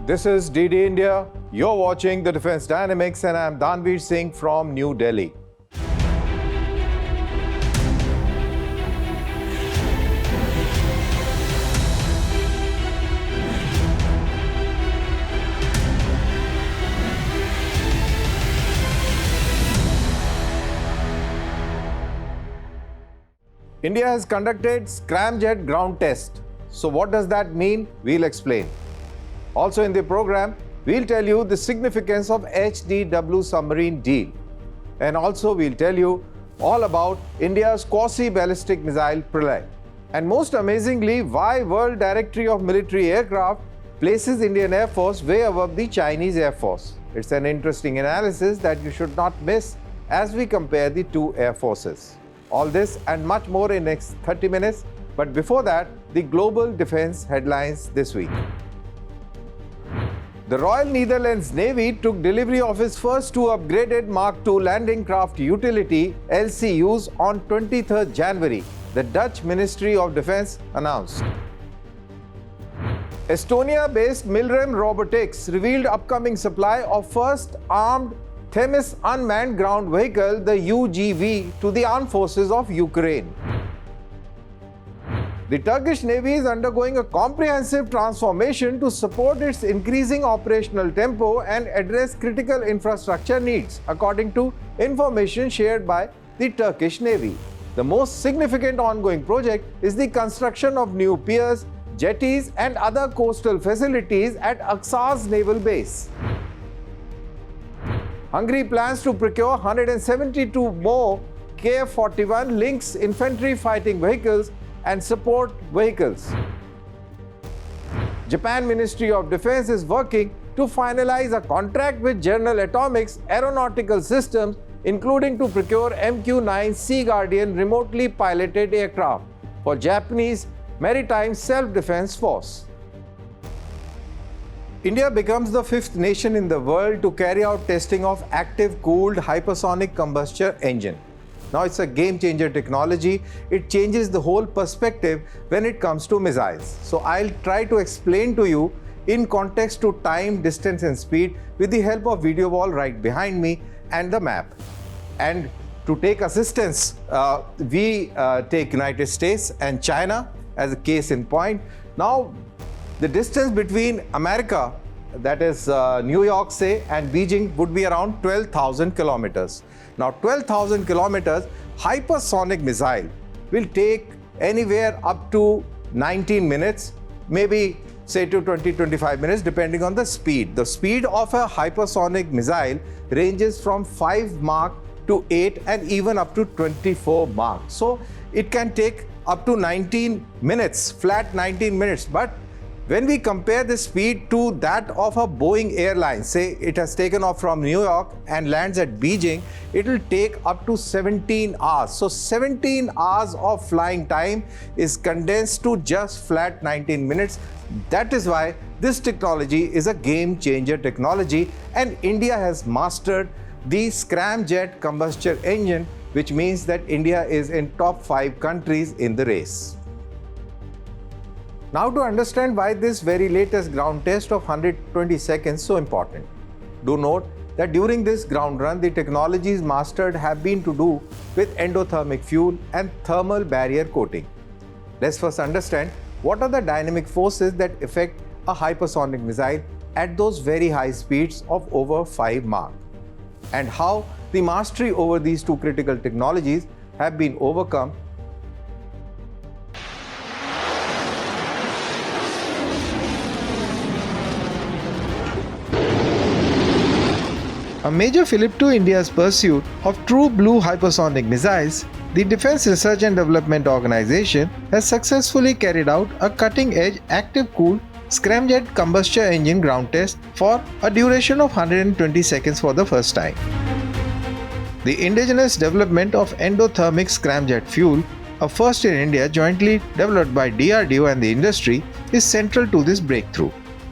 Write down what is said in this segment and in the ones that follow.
This is DD India. You're watching the Defense Dynamics, and I'm Danveer Singh from New Delhi. India has conducted scramjet ground test. So what does that mean? We'll explain. Also in the program, we'll tell you the significance of HDW submarine deal. And also we'll tell you all about India's quasi-ballistic missile Pralay. And most amazingly, why World Directory of Military Aircraft places Indian Air Force way above the Chinese Air Force. It's an interesting analysis that you should not miss as we compare the two air forces. All this and much more in next 30 minutes. But before that, the global defense headlines this week. The Royal Netherlands Navy took delivery of its first two upgraded Mark II landing craft utility LCUs on 23rd January, the Dutch Ministry of Defense announced. Estonia-based Milrem Robotics revealed upcoming supply of first armed Themis unmanned ground vehicle, the UGV, to the armed forces of Ukraine. The Turkish Navy is undergoing a comprehensive transformation to support its increasing operational tempo and address critical infrastructure needs, according to information shared by the Turkish Navy. The most significant ongoing project is the construction of new piers, jetties, and other coastal facilities at Aksar's naval base. Hungary plans to procure 172 more Kf-41 Lynx infantry fighting vehicles and support vehicles. Japan Ministry of Defense is working to finalize a contract with General Atomics Aeronautical Systems, including to procure MQ-9 Sea Guardian remotely piloted aircraft for Japanese Maritime Self-Defense Force. India becomes the fifth nation in the world to carry out testing of active cooled hypersonic combustor engine. Now it's a game-changer technology. It changes the whole perspective when it comes to missiles. So I'll try to explain to you in context to time, distance and speed with the help of video wall right behind me and the map. And to take assistance, we take United States and China as a case in point. Now, the distance between America, that is New York, say, and Beijing would be around 12,000 kilometers. Now, 12,000 kilometers, hypersonic missile will take anywhere up to 19 minutes, maybe say to 20-25 minutes, depending on the speed. The speed of a hypersonic missile ranges from 5 Mach to 8 and even up to 24 Mach. So, it can take up to 19 minutes, flat 19 minutes. But when we compare the speed to that of a Boeing airline, say it has taken off from New York and lands at Beijing, it will take up to 17 hours. So 17 hours of flying time is condensed to just flat 19 minutes. That is why this technology is a game-changer technology, and India has mastered the scramjet combustor engine, which means that India is in top 5 countries in the race. Now to understand why this very latest ground test of 120 seconds is so important. Do note that during this ground run, the technologies mastered have been to do with endothermic fuel and thermal barrier coating. Let's first understand what are the dynamic forces that affect a hypersonic missile at those very high speeds of over 5 Mach, and how the mastery over these two critical technologies have been overcome. A major fillip to India's pursuit of true blue hypersonic missiles, the Defense Research and Development Organization has successfully carried out a cutting-edge active cooled scramjet combustor engine ground test for a duration of 120 seconds for the first time. The indigenous development of endothermic scramjet fuel, a first in India jointly developed by DRDO and the industry, is central to this breakthrough.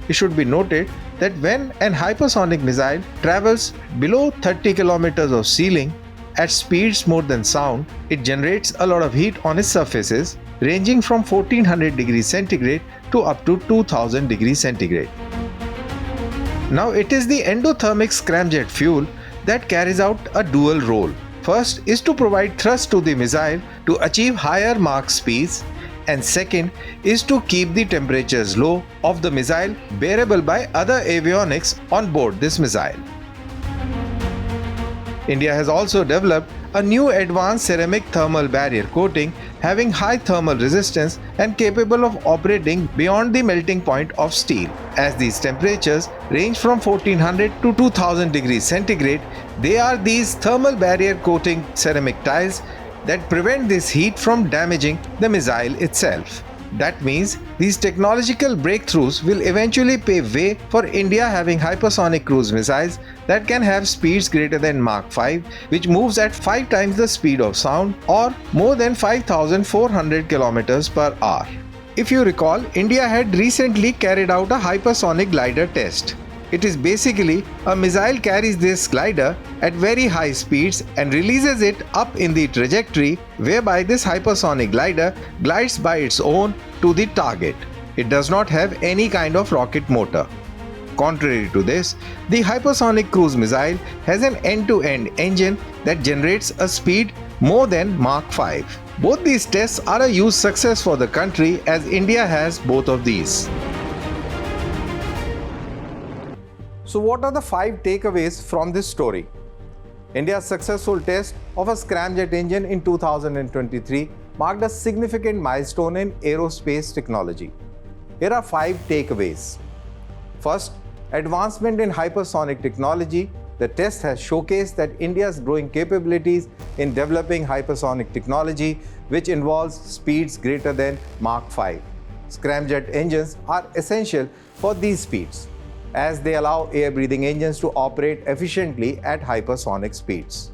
It should be noted that when an hypersonic missile travels below 30 kilometers of ceiling at speeds more than sound, it generates a lot of heat on its surfaces, ranging from 1400 degrees centigrade to up to 2000 degrees centigrade. Now it is the endothermic scramjet fuel that carries out a dual role. First is to provide thrust to the missile to achieve higher Mach speeds, and second is to keep the temperatures low of the missile bearable by other avionics on board this missile. India has also developed a new advanced ceramic thermal barrier coating having high thermal resistance and capable of operating beyond the melting point of steel. As these temperatures range from 1400 to 2000 degrees centigrade, they are these thermal barrier coating ceramic tiles that prevent this heat from damaging the missile itself. That means these technological breakthroughs will eventually pave way for India having hypersonic cruise missiles that can have speeds greater than Mach 5, which moves at 5 times the speed of sound or more than 5,400 km per hour. If you recall, India had recently carried out a hypersonic glider test. It is basically a missile carries this glider at very high speeds and releases it up in the trajectory, whereby this hypersonic glider glides by its own to the target. It does not have any kind of rocket motor. Contrary to this, the hypersonic cruise missile has an end-to-end engine that generates a speed more than Mach 5. Both these tests are a huge success for the country as India has both of these. So what are the 5 takeaways from this story? India's successful test of a scramjet engine in 2023 marked a significant milestone in aerospace technology. Here are 5 takeaways. First, advancement in hypersonic technology. The test has showcased that India's growing capabilities in developing hypersonic technology, which involves speeds greater than Mach 5. Scramjet engines are essential for these speeds, as they allow air-breathing engines to operate efficiently at hypersonic speeds.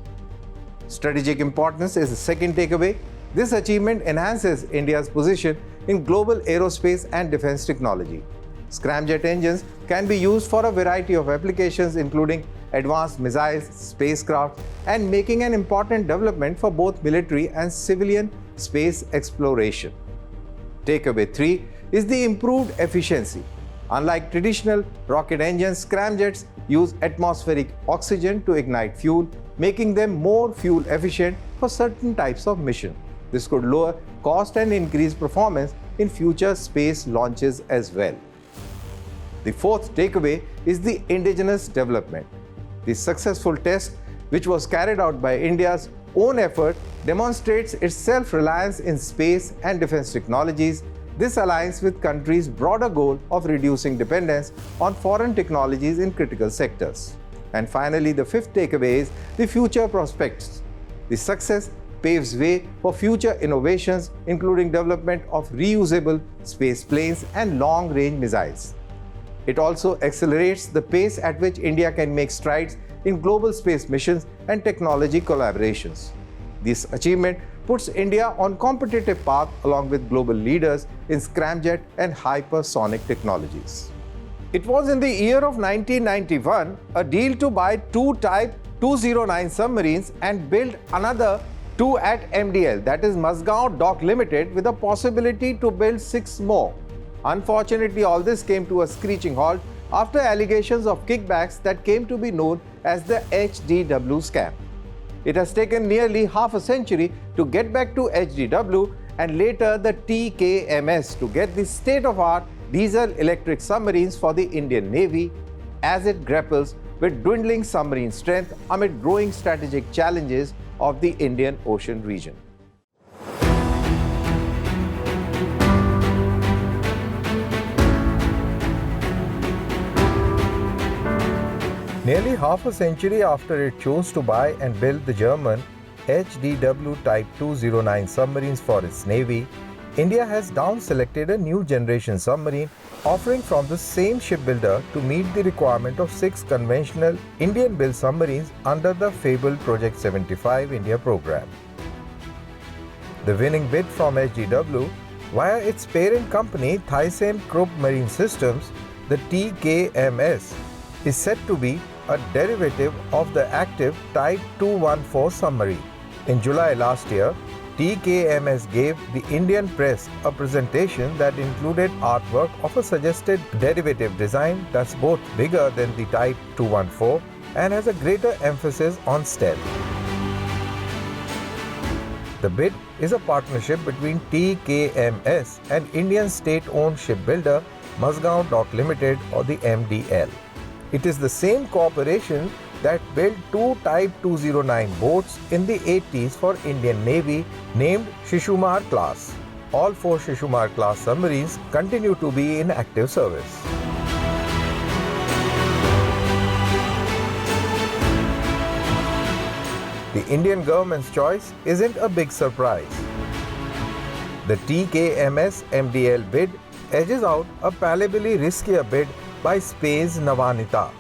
Strategic importance is the second takeaway. This achievement enhances India's position in global aerospace and defense technology. Scramjet engines can be used for a variety of applications, including advanced missiles, spacecraft, and making an important development for both military and civilian space exploration. Takeaway 3 is the improved efficiency. Unlike traditional rocket engines, scramjets use atmospheric oxygen to ignite fuel, making them more fuel efficient for certain types of mission. This could lower cost and increase performance in future space launches as well. The fourth takeaway is the indigenous development. The successful test, which was carried out by India's own effort, demonstrates its self-reliance in space and defense technologies. This aligns with countries' broader goal of reducing dependence on foreign technologies in critical sectors. And finally, the fifth takeaway is the future prospects. The success paves way for future innovations, including development of reusable space planes and long-range missiles. It also accelerates the pace at which India can make strides in global space missions and technology collaborations. This achievement puts India on competitive path along with global leaders in scramjet and hypersonic technologies. It was in the year of 1991 a deal to buy 2 Type 209 submarines and build another 2 at MDL, that is Mazgaon Dock Limited, with a possibility to build 6 more. Unfortunately, all this came to a screeching halt after allegations of kickbacks that came to be known as the HDW scam. It has taken nearly half a century to get back to HDW and later the TKMS to get the state-of-art diesel-electric submarines for the Indian Navy as it grapples with dwindling submarine strength amid growing strategic challenges of the Indian Ocean region. Nearly half a century after it chose to buy and build the German HDW Type 209 submarines for its navy, India has down-selected a new generation submarine offering from the same shipbuilder to meet the requirement of 6 conventional Indian-built submarines under the fabled Project 75 India program. The winning bid from HDW via its parent company ThyssenKrupp Marine Systems, the TKMS, is said to be a derivative of the active Type 214 submarine. In July last year, TKMS gave the Indian press a presentation that included artwork of a suggested derivative design that's both bigger than the Type 214 and has a greater emphasis on stealth. The bid is a partnership between TKMS and Indian state-owned shipbuilder Mazgaon Dock Limited, or the MDL. It is the same corporation that built two Type 209 boats in the 80s for Indian Navy named Shishumar class. All four Shishumar class submarines continue to be in active service. The Indian government's choice isn't a big surprise. The TKMS MDL bid edges out a palpably riskier bid by Spain's Navanita,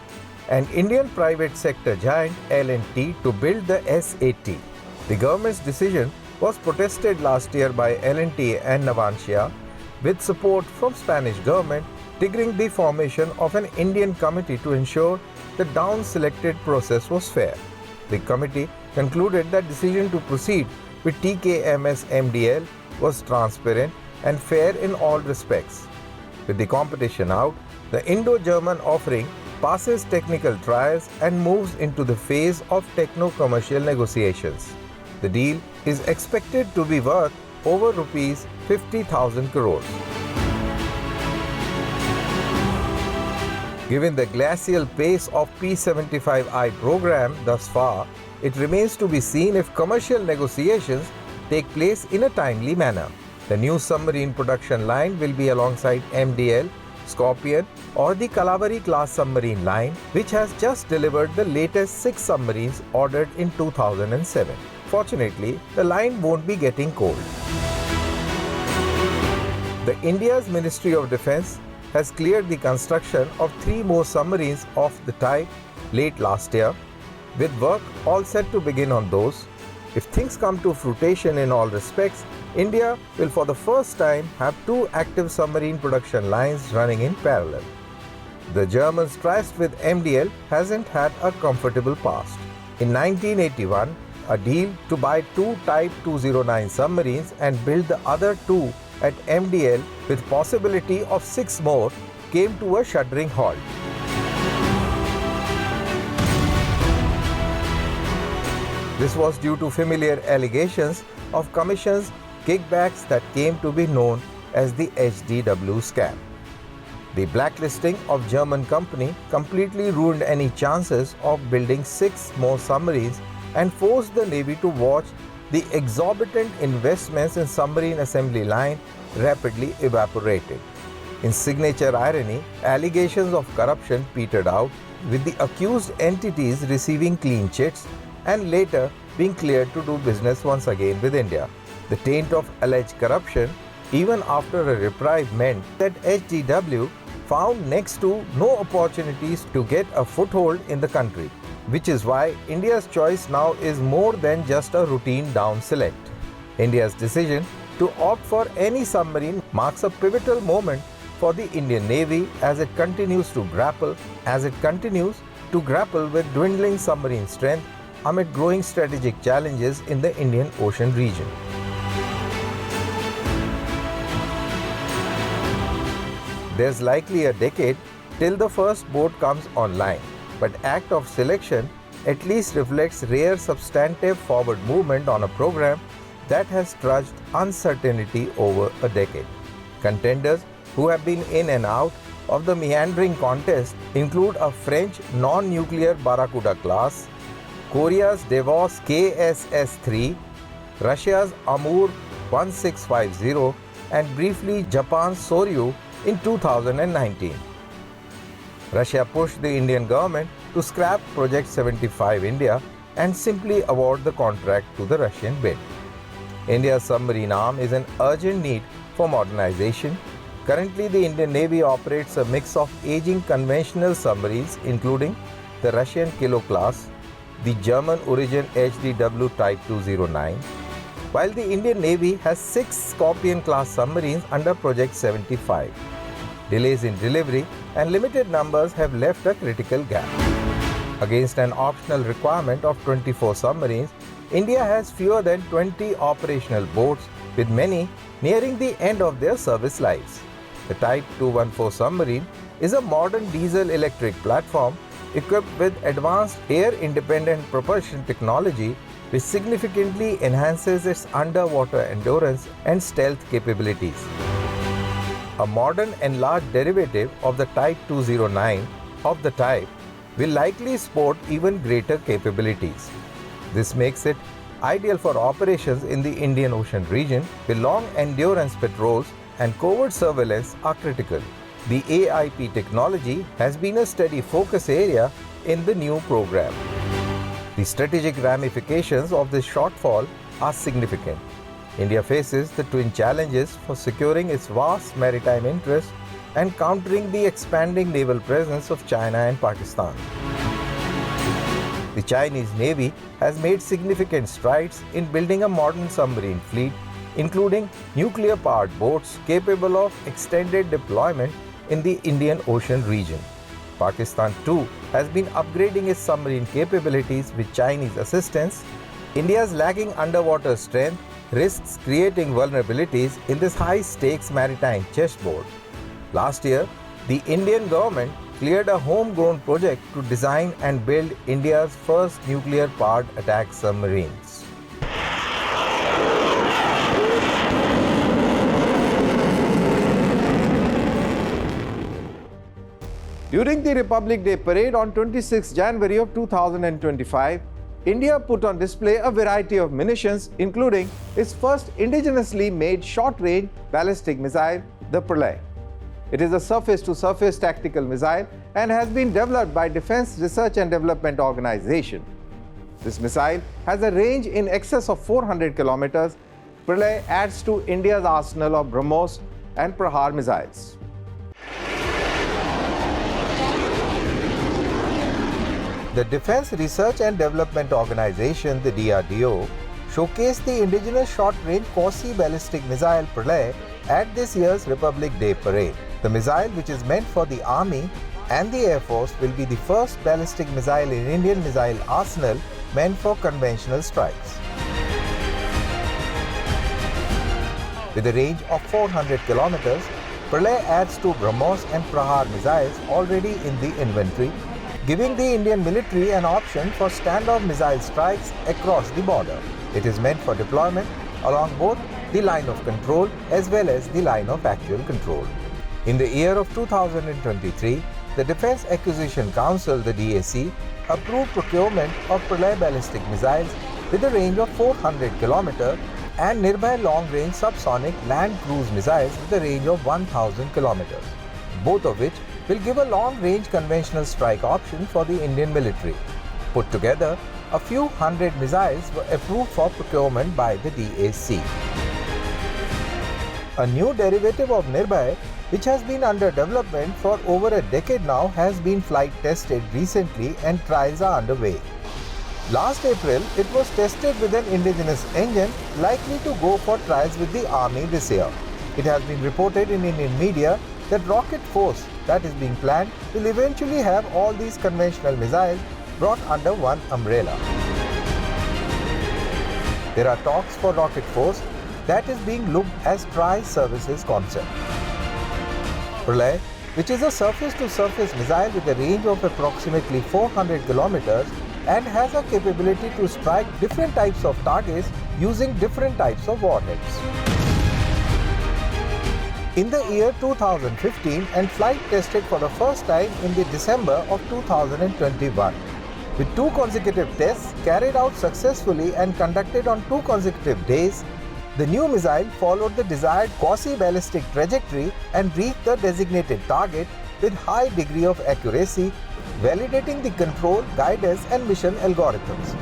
an Indian private sector giant L&T, to build the S-80. The government's decision was protested last year by L&T and Navantia, with support from Spanish government triggering the formation of an Indian committee to ensure the down-selected process was fair. The committee concluded that decision to proceed with TKMS MDL was transparent and fair in all respects. With the competition out, the Indo-German offering passes technical trials and moves into the phase of techno-commercial negotiations. The deal is expected to be worth over rupees 50,000 crores. Given the glacial pace of P-75I program thus far, it remains to be seen if commercial negotiations take place in a timely manner. The new submarine production line will be alongside MDL, Scorpion, or the Kalabari class submarine line, which has just delivered the latest 6 submarines ordered in 2007. Fortunately, the line won't be getting cold. The India's Ministry of Defence has cleared the construction of 3 more submarines of the type late last year, with work all set to begin on those. If things come to fruition in all respects, India will for the first time have 2 active submarine production lines running in parallel. The Germans tryst with MDL hasn't had a comfortable past. In 1981, a deal to buy 2 Type 209 submarines and build the other 2 at MDL with possibility of 6 more came to a shuddering halt. This was due to familiar allegations of commissions kickbacks that came to be known as the HDW scam. The blacklisting of German company completely ruined any chances of building 6 more submarines and forced the Navy to watch the exorbitant investments in submarine assembly line rapidly evaporated. In signature irony, allegations of corruption petered out, with the accused entities receiving clean chits and later being cleared to do business once again with India. The taint of alleged corruption, even after a reprieve, meant that HDW found next to no opportunities to get a foothold in the country, which is why India's choice now is more than just a routine down select. India's decision to opt for any submarine marks a pivotal moment for the Indian Navy as it continues to grapple with dwindling submarine strength amid growing strategic challenges in the Indian Ocean region. There's likely a decade till the first boat comes online, but act of selection at least reflects rare substantive forward movement on a program that has trudged uncertainty over a decade. Contenders who have been in and out of the meandering contest include a French non-nuclear Barracuda class, Korea's Davos KSS-3, Russia's Amur 1650, and briefly Japan's Soryu in 2019. Russia pushed the Indian government to scrap Project 75 India and simply award the contract to the Russian bid. India's submarine arm is in urgent need for modernization. Currently, the Indian Navy operates a mix of aging conventional submarines, including the Russian Kilo class, the German origin HDW Type 209, while the Indian Navy has 6 Scorpion class submarines under Project 75. Delays in delivery and limited numbers have left a critical gap. Against an optional requirement of 24 submarines, India has fewer than 20 operational boats, with many nearing the end of their service lives. The Type 214 submarine is a modern diesel-electric platform equipped with advanced air-independent propulsion technology which significantly enhances its underwater endurance and stealth capabilities. A modern enlarged derivative of the Type 209 of the type will likely sport even greater capabilities. This makes it ideal for operations in the Indian Ocean region, where long endurance patrols and covert surveillance are critical. The AIP technology has been a steady focus area in the new program. The strategic ramifications of this shortfall are significant. India faces the twin challenges for securing its vast maritime interests and countering the expanding naval presence of China and Pakistan. The Chinese Navy has made significant strides in building a modern submarine fleet, including nuclear-powered boats capable of extended deployment in the Indian Ocean region. Pakistan too has been upgrading its submarine capabilities with Chinese assistance. India's lagging underwater strength risks creating vulnerabilities in this high-stakes maritime chessboard. Last year, the Indian government cleared a homegrown project to design and build India's first nuclear-powered attack submarines. During the Republic Day parade on 26 January of 2025, India put on display a variety of munitions, including its first indigenously made short-range ballistic missile, the Pralay. It is a surface-to-surface tactical missile and has been developed by Defense Research and Development Organization. This missile has a range in excess of 400 kilometers. Pralay adds to India's arsenal of BrahMos and Prahar missiles. The Defense Research and Development Organization, the DRDO, showcased the indigenous short-range quasi-ballistic missile Pralay at this year's Republic Day parade. The missile, which is meant for the Army and the Air Force, will be the first ballistic missile in Indian missile arsenal meant for conventional strikes. With a range of 400 kilometers, Pralay adds to BrahMos and Prahar missiles already in the inventory, giving the Indian military an option for standoff missile strikes across the border. It is meant for deployment along both the line of control as well as the line of actual control. In the year of 2023, the Defence Acquisition Council, the DAC, approved procurement of Pralay ballistic missiles with a range of 400 km and Nirbhay long-range subsonic land cruise missiles with a range of 1000 km, both of which will give a long-range conventional strike option for the Indian military. Put together, a few hundred missiles were approved for procurement by the DAC. A new derivative of Nirbhay, which has been under development for over a decade now, has been flight tested recently and trials are underway. Last April, it was tested with an indigenous engine likely to go for trials with the Army this year. It has been reported in Indian media that Rocket Force that is being planned will eventually have all these conventional missiles brought under one umbrella. There are talks for Rocket Force that is being looked as tri-services concept. Pralay, which is a surface-to-surface missile with a range of approximately 400 kilometers and has a capability to strike different types of targets using different types of warheads. In the year 2015 and flight tested for the first time in the December of 2021. With 2 consecutive tests carried out successfully and conducted on 2 consecutive days, the new missile followed the desired quasi-ballistic trajectory and reached the designated target with high degree of accuracy, validating the control, guidance and mission algorithms.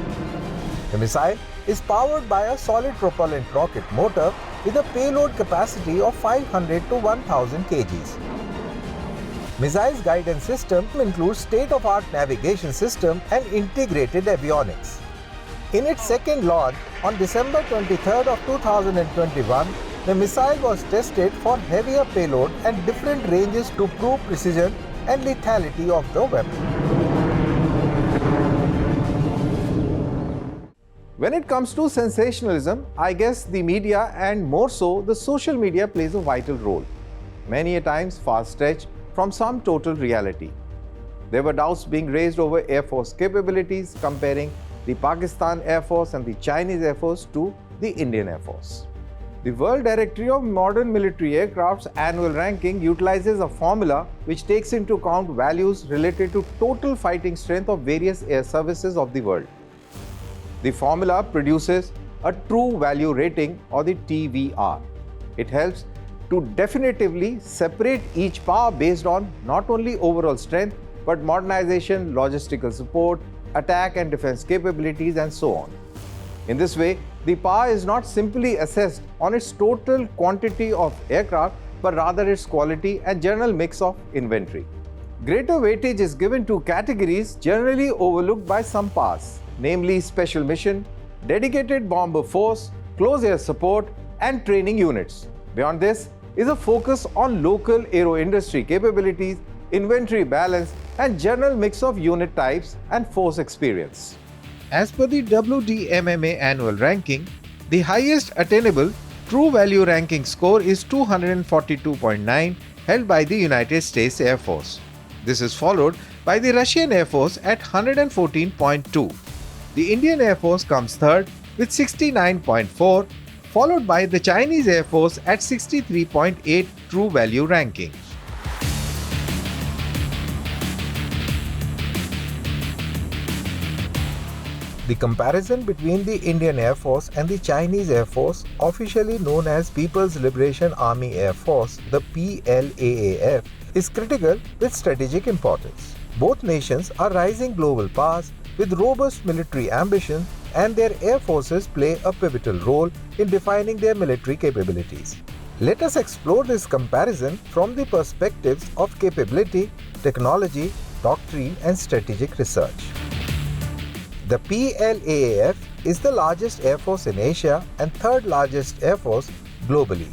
The missile is powered by a solid propellant rocket motor with a payload capacity of 500 to 1000 kgs. Missile's guidance system includes state-of-the-art navigation system and integrated avionics. In its second launch on December 23rd of 2021, the missile was tested for heavier payload and different ranges to prove precision and lethality of the weapon. When it comes to sensationalism, I guess the media and more so the social media plays a vital role, many a times far-stretched from some total reality. There were doubts being raised over Air Force capabilities, comparing the Pakistan Air Force and the Chinese Air Force to the Indian Air Force. The World Directory of Modern Military Aircraft's annual ranking utilizes a formula which takes into account values related to total fighting strength of various air services of the world. The formula produces a true value rating, or the TVR. It helps to definitively separate each power based on not only overall strength but modernization, logistical support, attack and defense capabilities, and so on. In this way, the power is not simply assessed on its total quantity of aircraft but rather its quality and general mix of inventory. Greater weightage is given to categories generally overlooked by some powers, namely special mission, dedicated bomber force, close air support, and training units. Beyond this is a focus on local aero industry capabilities, inventory balance, and general mix of unit types and force experience. As per the WDMMA annual ranking, the highest attainable true value ranking score is 242.9, held by the United States Air Force. This is followed by the Russian Air Force at 114.2. The Indian Air Force comes third with 69.4, followed by the Chinese Air Force at 63.8 true value ranking. The comparison between the Indian Air Force and the Chinese Air Force, officially known as People's Liberation Army Air Force, the PLAAF, is critical with strategic importance. Both nations are rising global powers with robust military ambition, and their air forces play a pivotal role in defining their military capabilities. Let us explore this comparison from the perspectives of capability, technology, doctrine, and strategic research. The PLAAF is the largest air force in Asia and third largest air force globally.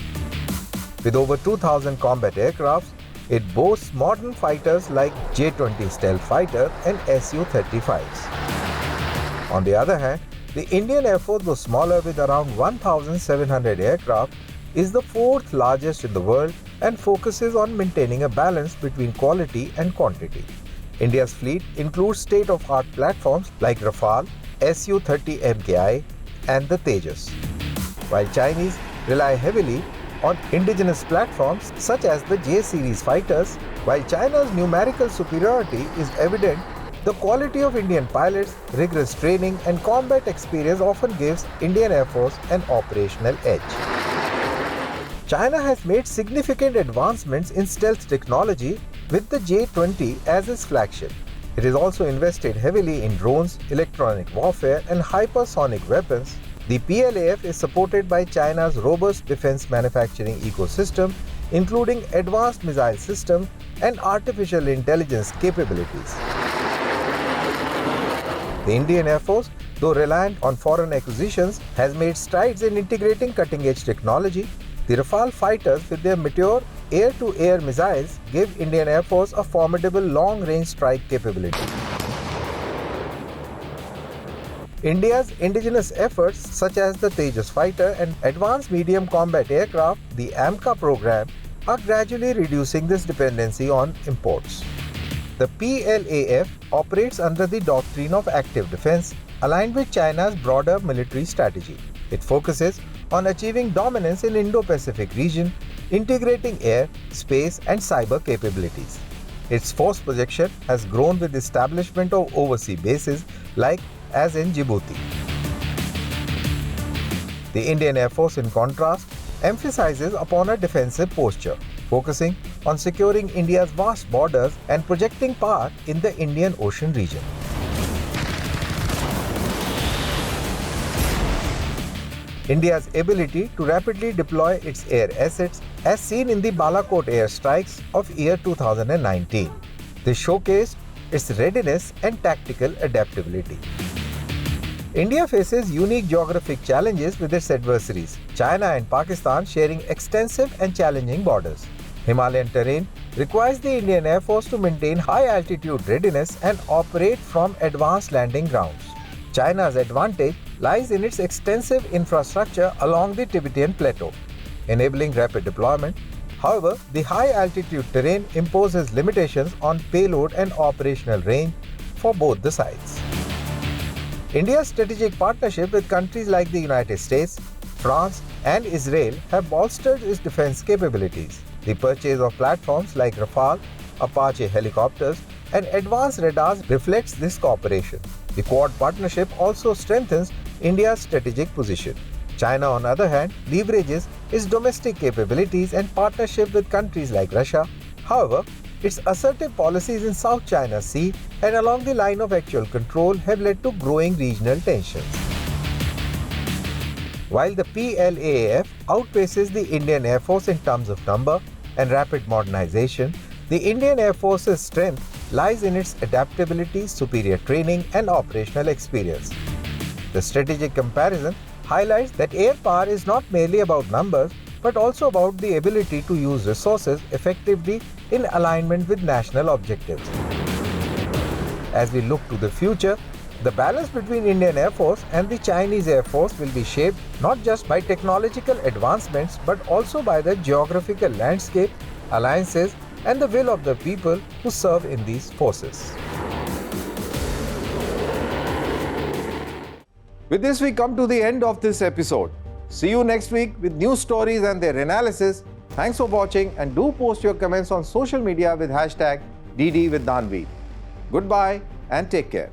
With over 2,000 combat aircrafts, it boasts modern fighters like J-20 stealth fighter and Su-35s. On the other hand, the Indian Air Force, though smaller with around 1,700 aircraft, is the fourth largest in the world and focuses on maintaining a balance between quality and quantity. India's fleet includes state-of-the-art platforms like Rafale, Su-30 MKI, and the Tejas, while Chinese rely heavily on indigenous platforms such as the J-series fighters. While China's numerical superiority is evident, the quality of Indian pilots, rigorous training, and combat experience often gives Indian Air Force an operational edge. China has made significant advancements in stealth technology with the J-20 as its flagship. It has also invested heavily in drones, electronic warfare, and hypersonic weapons. The PLAF is supported by China's robust defense manufacturing ecosystem, including advanced missile systems and artificial intelligence capabilities. The Indian Air Force, though reliant on foreign acquisitions, has made strides in integrating cutting-edge technology. The Rafale fighters, with their mature air-to-air missiles, give Indian Air Force a formidable long-range strike capability. India's indigenous efforts, such as the Tejas fighter and Advanced Medium Combat Aircraft, the AMCA program, are gradually reducing this dependency on imports. The PLAF operates under the doctrine of active defense, aligned with China's broader military strategy. It focuses on achieving dominance in Indo-Pacific region, integrating air, space, and cyber capabilities. Its force projection has grown with the establishment of overseas bases as in Djibouti. The Indian Air Force, in contrast, emphasizes upon a defensive posture, focusing on securing India's vast borders and projecting power in the Indian Ocean region. India's ability to rapidly deploy its air assets, as seen in the Balakot airstrikes of year 2019. This showcased its readiness and tactical adaptability. India faces unique geographic challenges with its adversaries, China and Pakistan sharing extensive and challenging borders. Himalayan terrain requires the Indian Air Force to maintain high altitude readiness and operate from advanced landing grounds. China's advantage lies in its extensive infrastructure along the Tibetan Plateau, enabling rapid deployment. However, the high-altitude terrain imposes limitations on payload and operational range for both the sides. India's strategic partnership with countries like the United States, France, and Israel have bolstered its defense capabilities. The purchase of platforms like Rafale, Apache helicopters, and advanced radars reflects this cooperation. The Quad partnership also strengthens India's strategic position. China, on the other hand, leverages its domestic capabilities and partnership with countries like Russia. However, its assertive policies in South China Sea and along the line of actual control have led to growing regional tensions. While the PLAAF outpaces the Indian Air Force in terms of number and rapid modernization, the Indian Air Force's strength lies in its adaptability, superior training, and operational experience. The strategic comparison highlights that air power is not merely about numbers, but also about the ability to use resources effectively in alignment with national objectives. As we look to the future, the balance between Indian Air Force and the Chinese Air Force will be shaped not just by technological advancements but also by the geographical landscape, alliances, and the will of the people who serve in these forces. With this, we come to the end of this episode. See you next week with new stories and their analysis. Thanks for watching, and do post your comments on social media with #DD with Danveer. Goodbye and take care.